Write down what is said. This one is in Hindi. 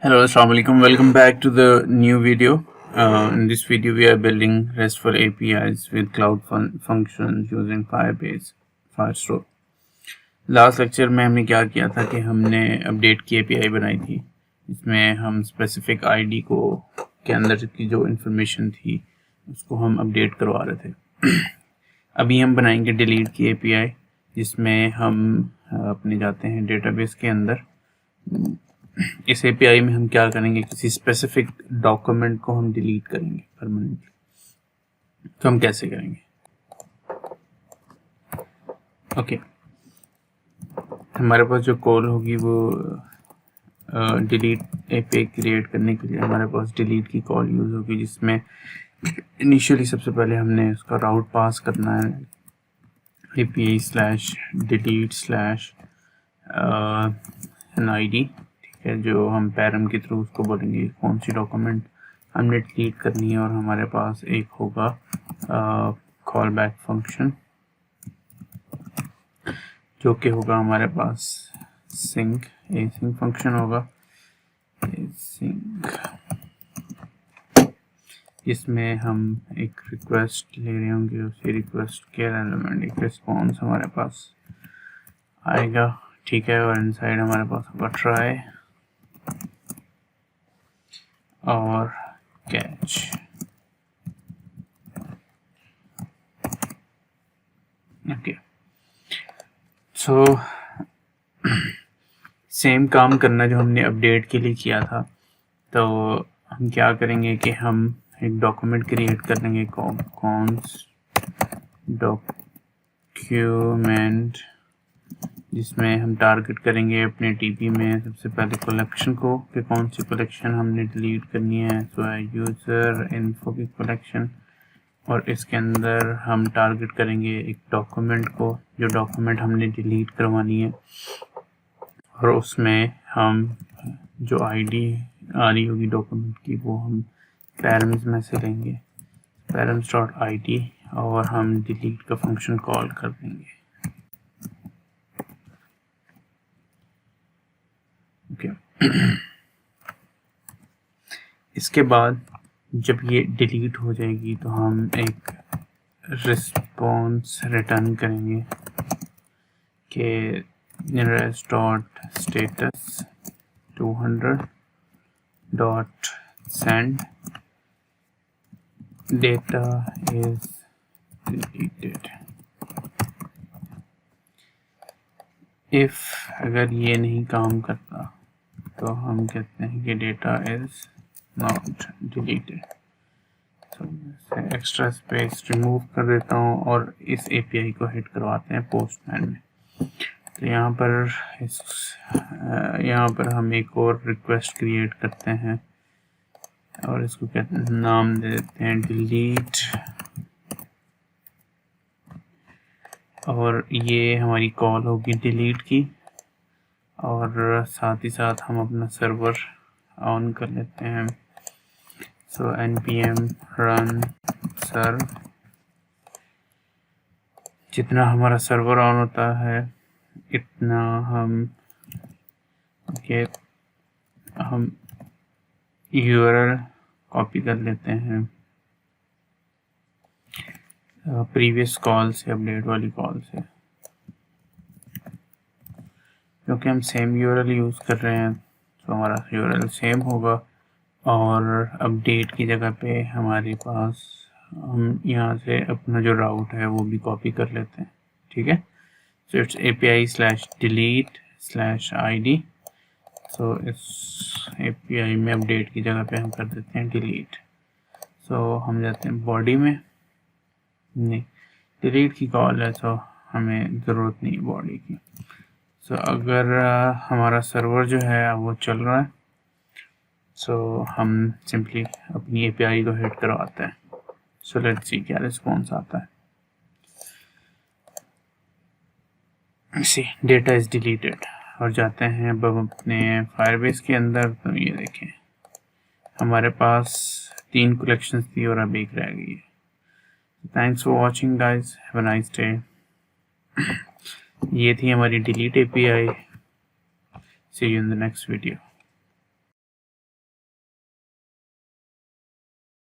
Hello, Assalamu alaikum. Welcome back to the new video. In this video, we are building RESTful APIs with Cloud Functions using Firebase Firestore. Last lecture में हमने क्या किया था कि हमने अपडेट की API बनाई थी। इसमें हम स्पेसिफिक ID को के अंदर की जो इन्फॉर्मेशन थी उसको हम अपडेट करवा रहे थे। अभी हम बनाएंगे डिलीट की API, जिसमें हम अपने जाते हैं डेटाबेस के अंदर। इस API में हम क्या करेंगे, किसी स्पेसिफिक डॉक्यूमेंट को हम डिलीट करेंगे परमानेंटली। तो हम कैसे करेंगे? ओके, हमारे पास जो कॉल होगी वो डिलीट API क्रिएट करने के लिए हमारे पास डिलीट की कॉल यूज़ होगी, जिसमें इनिशियली सबसे पहले हमने उसका राउट पास करना है API/delete/NID, है जो हम पैरम के थ्रू उसको बोलेंगे कौन सी डॉक्यूमेंट हमने डिलीट करनी है। और हमारे पास एक होगा कॉल बैक फंक्शन, जो कि होगा हमारे पास सिंक फंक्शन होगा, इसमें हम एक रिक्वेस्ट ले रहे होंगे, उसी रिक्वेस्ट के एलिमेंट एक रिस्पॉन्स हमारे पास आएगा, ठीक है। और इनसाइड हमारे पास होगा ट्राई और कैच। ओके, सो सेम काम करना जो हमने अपडेट के लिए किया था। तो हम क्या करेंगे कि हम एक डॉक्यूमेंट क्रिएट कर लेंगे, कॉन्स डॉक्यूमेंट, जिसमें हम टारगेट करेंगे अपने टीपी में सबसे पहले कलेक्शन को, कि कौन सी कलेक्शन हमने डिलीट करनी है। सो है यूज़र इन्फो की कलेक्शन, और इसके अंदर हम टारगेट करेंगे एक डॉक्यूमेंट को, जो डॉक्यूमेंट हमने डिलीट करवानी है। और उसमें हम जो ID आ रही होगी डॉक्यूमेंट की, वो हम पैरम्स में से लेंगे, params.id, और हम डिलीट का फंक्शन कॉल कर देंगे। ओके, इसके बाद जब ये डिलीट हो जाएगी तो हम एक रिस्पॉन्स रिटर्न करेंगे कि res.status 200.send data is deleted। if अगर ये नहीं काम करता तो हम कहते हैं कि डेटा इज नॉट डिलीटेड। तो मैं एक्स्ट्रा स्पेस रिमूव कर देता हूँ और इस API को हिट करवाते हैं पोस्टमैन में। तो यहाँ पर हम एक और रिक्वेस्ट क्रिएट करते हैं और इसको कहते हैं, नाम दे देते हैं डिलीट, और ये हमारी कॉल होगी डिलीट की। और साथ ही साथ हम अपना सर्वर ऑन कर लेते हैं। सो npm run serve, जितना हमारा सर्वर ऑन होता है इतना हम URL कॉपी कर लेते हैं प्रीवियस कॉल से, अपडेट वाली कॉल से, क्योंकि हम सेम URL यूज़ कर रहे हैं तो हमारा URL सेम होगा। और अपडेट की जगह पे हमारे पास हम यहाँ से अपना जो राउट है वो भी कॉपी कर लेते हैं, ठीक है। So it's API/delete/ID। सो इस API में अपडेट की जगह पे हम कर देते हैं डिलीट। सो हम जाते हैं बॉडी में, नहीं डिलीट की कॉल है तो हमें ज़रूरत नहीं बॉडी की। सो अगर हमारा सर्वर जो है वो चल रहा है, सो हम सिंपली अपनी API को हिट करवाते हैं। सो लेट्स सी क्या रिस्पॉन्स आता है। सी डेटा इज डिलीटेड। और जाते हैं अब अपने फायरबेस के अंदर, तो ये देखें हमारे पास 3 कलेक्शंस थी और अब एक रह गई है। Thanks for watching guys, have a nice day. ये थी हमारी delete API। See you in the next video.